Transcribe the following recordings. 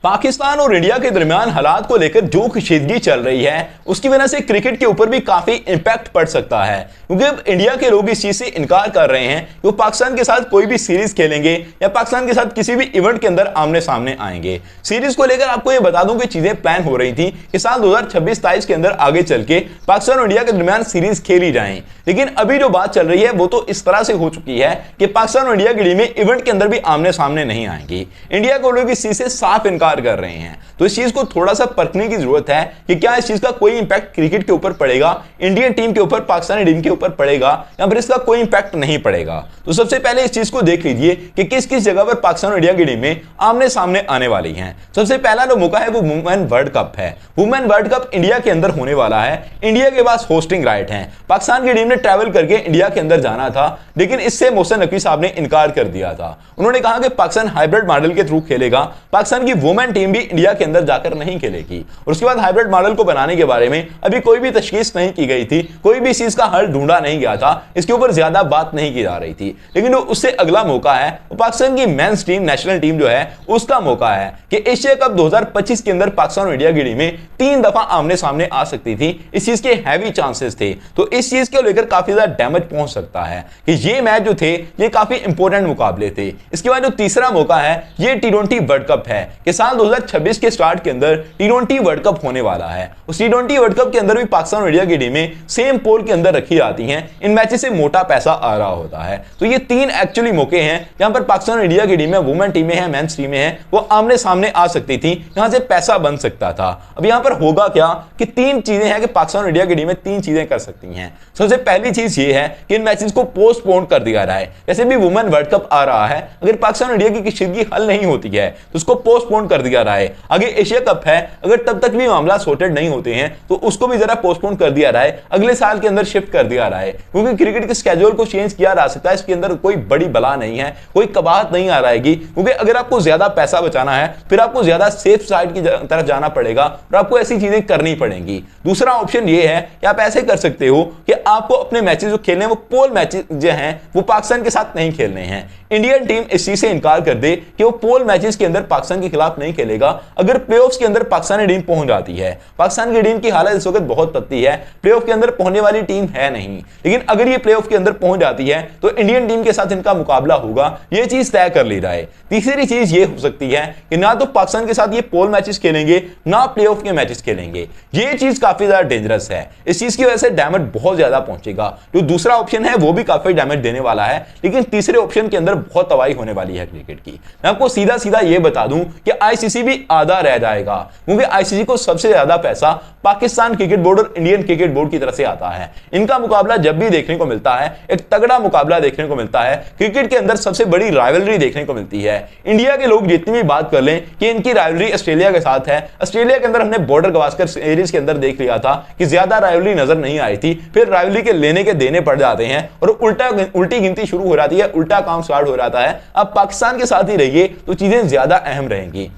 पाकिस्तान और इंडिया के दरमियान हालात को लेकर जो कशीदगी चल रही है उसकी वजह से क्रिकेट के ऊपर भी काफी इंपैक्ट पड़ सकता है, क्योंकि अब इंडिया के लोग इस चीज से इनकार कर रहे हैं कि वो पाकिस्तान के साथ कोई भी सीरीज खेलेंगे या पाकिस्तान के साथ किसी भी इवेंट के अंदर आमने सामने आएंगे। सीरीज को लेकर आपको ये बता दूं कि चीजें प्लान हो रही थी कि साल 2026-27 के अंदर आगे चल के पाकिस्तान और इंडिया के दरमियान सीरीज खेली जाए, लेकिन अभी जो बात चल रही है वो तो इस तरह से हो चुकी है कि पाकिस्तान और इंडिया की टीमें इवेंट के अंदर भी आमने सामने नहीं आएंगी। इंडिया के लोग इस चीज से साफ इनकार कर रहे हैं, तो इस चीज को थोड़ा सा परखने की जरूरत है कि क्या इस चीज का कोई इंपैक्ट क्रिकेट के ऊपर पड़ेगा, इंडियन टीम के ऊपर, पाकिस्तानी टीम के ऊपर पड़ेगा या फिर इसका कोई इंपैक्ट नहीं पड़ेगा। तो सबसे पहले इस चीज को देख लीजिए कि किस किस जगह पर पाकिस्तान और इंडिया की टीमें आमने सामने आने वाली हैं। सबसे पहला जो मौका है वो वुमेन वर्ल्ड कप है। वुमेन वर्ल्ड कप इंडिया के अंदर होने वाला है। इंडिया के पास होस्टिंग राइट है। पाकिस्तान की टीम ने ट्रैवल करके इंडिया के अंदर जाना था, लेकिन इससे मोहसिन नकवी साहब ने इनकार कर दिया था। उन्होंने कहा कि पाकिस्तान हाइब्रिड मॉडल के थ्रू खेलेगा, पाकिस्तान की वुमेन टीम भी इंडिया के अंदर जाकर नहीं खेलेगी। और उसके बाद हाइब्रिड मॉडल को बनाने के बारे में अभी कोई भी तशखीस नहीं की गई थी, कोई भी चीज का हल ढूंढा नहीं गया था, इसके ऊपर ज्यादा बात नहीं की जा रही थी। लेकिन उससे अगला मौका है वो पाकिस्तान की मेंस टीम, नेशनल टीम जो है उसका मौका है कि एशिया कप 2025 के अंदर पाकिस्तान और इंडिया की टीमें 3 दफा आमने सामने आ सकती थी। इस चीज के हैवी चांसेस थे, तो इस चीज को लेकर काफी ज्यादा डैमेज पहुंच सकता है कि ये मैच जो थे ये काफी इंपॉर्टेंट मुकाबले थे। इसके बाद जो तीसरा मौका है ये T20 वर्ल्ड कप है कि साल 2026 के स्टार्ट के अंदर T20 वर्ल्ड कप होने वाला है। उस T20 वर्ल्ड कप के अंदर भी पाकिस्तान और इंडिया की टीमें सेम पोल के अंदर रखी जाती हैं। इन मैचेस से मोटा पैसा आ रहा होता है। तो ये 3 एक्चुअली मौके हैं जहां पर पाकिस्तान और इंडिया की टीमें, वुमेन टीमें हैं, मेंस टीमें हैं, वो आमने सामने आ सकती थी, यहां से पैसा बन सकता था। अब यहां पर होगा क्या कि 3 चीजें हैं कि पाकिस्तान और इंडिया की टीमें 3 चीजें कर सकती हैं। सबसे पहली चीज ये है कि इन मैचेस को पोस्टपोन कर दिया रहा है। जैसे भी वुमेन वर्ल्ड कप आ रहा है, अगर पाकिस्तान और इंडिया की कशीदगी हल नहीं होती है तो उसको पोस्टपोन कर दिया रहा है। आगे एशिया कप है, अगर तब तक भी मामला सॉर्टेड नहीं होते हैं तो उसको भी जरा पोस्टपोन कर दिया रहा है, अगले साल के अंदर शिफ्ट कर दिया रहा है, क्योंकि क्रिकेट के स्केड्यूल को चेंज किया जा सकता है। इसके अंदर कोई बड़ी बला नहीं है, कोई कबाहत नहीं आ रहेगी, क्योंकि अगर आपको ज्यादा पैसा बचाना है फिर आपको ज्यादा सेफ साइड की तरफ जाना पड़ेगा और आपको ऐसी चीजें करनी पड़ेंगी। दूसरा ऑप्शन ये है कि आप ऐसे कर सकते हो कि आपको अपने मैचेस जो खेलने हैं वो पोल मैचेस जो हैं वो पाकिस्तान के साथ नहीं खेलने हैं। इंडियन टीम इस चीज से इनकार कर दे कि वो पोल मैचेस के अंदर पाकिस्तान के खिलाफ नहीं खेलेगा। अगर प्लेऑफ्स के अंदर पाकिस्तानी टीम पहुंच जाती है, पाकिस्तान की टीम की हालत इस वक्त बहुत पतली है, प्लेऑफ के अंदर पहुंचने वाली टीम है नहीं, लेकिन अगर ये प्लेऑफ के अंदर पहुंच जाती है तो इंडियन टीम के साथ इनका मुकाबला होगा, ये चीज तय कर ली जाए। तीसरी चीज ये हो सकती है कि ना तो पाकिस्तान के साथ ये पोल मैचेस खेलेंगे ना प्लेऑफ के मैचेस खेलेंगे। ये चीज काफी ज्यादा डेंजरस है। इस चीज की वजह से डैमेज बहुत ज्यादा पहुंचेगा। जो दूसरा ऑप्शन है वो भी काफी डैमेज देने वाला है, लेकिन तीसरे ऑप्शन के अंदर बहुत तबाही होने वाली है क्रिकेट की। मैं आपको सीधा सीधा ये बता दूं कि आईसीसी भी आधा रह जाएगा, क्योंकि आईसीसी को सबसे ज्यादा पैसा पाकिस्तान क्रिकेट बोर्ड और इंडियन क्रिकेट बोर्ड की तरफ से आता है। इनका मुकाबला जब भी देखने को मिलता है एक तगड़ा मुकाबला देखने को मिलता है, क्रिकेट के अंदर सबसे बड़ी राइवलरी देखने को मिलती है। इंडिया के लोग जितनी भी बात कर लें कि इनकी राइवलरी ऑस्ट्रेलिया के साथ है, ऑस्ट्रेलिया के अंदर हमने बॉर्डर गवास्कर सीरीज के अंदर देख लिया था कि ज्यादा राइवलरी नजर नहीं आई थी, फिर राइवलरी के लेने के देने पड़ जाते हैं और उल्टी गिनती शुरू हो जाती है, उल्टा काम स्टार्ट हो जाता है। अब पाकिस्तान के साथ ही रहिए तो चीजें ज्यादा अहम रहेंगी।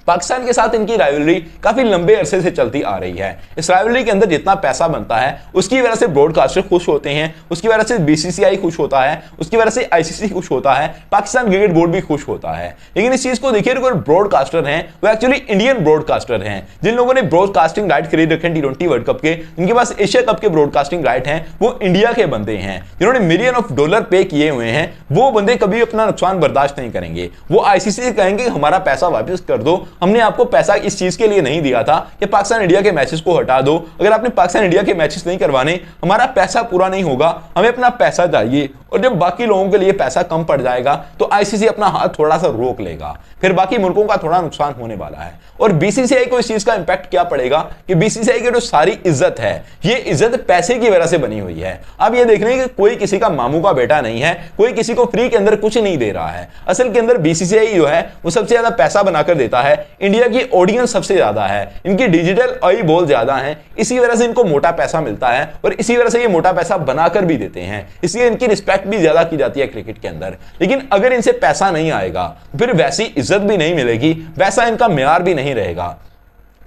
पाकिस्तान के साथ इनकी राइवलरी काफी लंबे अरसे से चलती आ रही है। इस राइवलरी के अंदर जितना पैसा बनता है उसकी वजह से ब्रॉडकास्टर खुश होते हैं, उसकी वजह से बीसीसीआई खुश होता है, उसकी वजह से आईसीसी खुश होता है, पाकिस्तान क्रिकेट बोर्ड भी खुश होता है। लेकिन इस चीज को देखिए, ब्रॉडकास्टर हैं वो एक्चुअली इंडियन ब्रॉडकास्टर हैं, जिन लोगों ने ब्रॉडकास्टिंग राइट खरीद रखे T20 वर्ल्ड कप के, जिनके पास एशिया कप के ब्रॉडकास्टिंग राइट हैं, वो इंडिया के बंदे हैं जिन्होंने मिलियन ऑफ डॉलर पे किए हुए हैं। वो बंदे कभी अपना नुकसान बर्दाश्त नहीं करेंगे। वो आईसीसी से कहेंगे हमारा पैसा वापस कर दो, हमने आपको पैसा इस चीज के लिए नहीं दिया था कि पाकिस्तान इंडिया के मैचेस को हटा दो। अगर आपने पाकिस्तान इंडिया के मैचेस नहीं करवाने, हमारा पैसा पूरा नहीं होगा, हमें अपना पैसा चाहिए। और जब बाकी लोगों के लिए पैसा कम पड़ जाएगा तो आईसीसी अपना हाथ थोड़ा सा रोक लेगा, फिर बाकी मुल्कों का थोड़ा नुकसान होने वाला है। और बीसीसीआई को इस चीज का इंपैक्ट क्या पड़ेगा कि बीसीसीआई की जो सारी इज्जत है ये इज्जत पैसे की वजह से बनी हुई है। अब ये देख रहे हैं कि कोई किसी का मामू का बेटा नहीं है, कोई किसी को फ्री के अंदर कुछ नहीं दे रहा है। असल के अंदर बीसीसीआई जो है वो सबसे ज्यादा पैसा बनाकर देता है। इंडिया की ऑडियंस सबसे ज्यादा है, इनकी डिजिटल आई बॉल ज्यादा है, इसी वजह से इनको मोटा पैसा मिलता है और इसी वजह से ये मोटा पैसा बनाकर भी देते हैं, इसलिए इनकी रिस्पेक्ट भी ज्यादा की जाती है क्रिकेट के अंदर। लेकिन अगर इनसे पैसा नहीं आएगा फिर वैसी इज्जत भी नहीं मिलेगी, वैसा इनका म्यार भी नहीं रहेगा।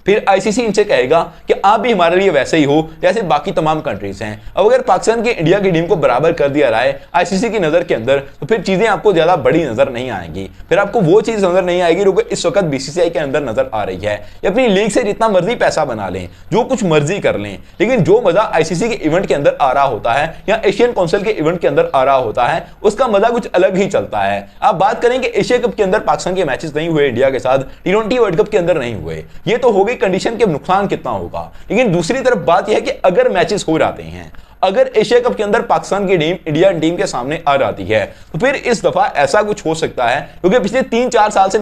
फिर आईसीसी इनसे कहेगा कि आप भी हमारे लिए वैसे ही हो जैसे बाकी तमाम कंट्रीज हैं। अब अगर पाकिस्तान की इंडिया की टीम को बराबर कर दिया रहा है आईसीसी की नजर के अंदर, तो फिर चीजें आपको ज्यादा बड़ी नजर नहीं आएंगी। फिर आपको वो चीज नजर नहीं आएगी जो इस वक्त बीसीसीआई के अंदर नजर आ रही है। अपनी लीग से जितना मर्जी पैसा बना लें, जो कुछ मर्जी कर लें, लेकिन जो मजा आईसीसी के इवेंट के अंदर आ रहा होता है या एशियन काउंसिल के इवेंट के अंदर आ रहा होता है, उसका मजा कुछ अलग ही चलता है। आप बात करें कि एशिया कप के अंदर पाकिस्तान के मैचेस नहीं हुए इंडिया के साथ, टी20 वर्ल्ड कप के अंदर नहीं हुए, ये तो हो गई कंडीशन के नुकसान कितना होगा। लेकिन दूसरी तरफ बात यह है कि अगर मैचेस हो जाते हैं, अगर एशिया कप के अंदर पाकिस्तान की टीम इंडियन टीम के सामने आ जाती है, तो फिर इस दफा ऐसा कुछ हो सकता है क्योंकि पिछले 3-4 साल से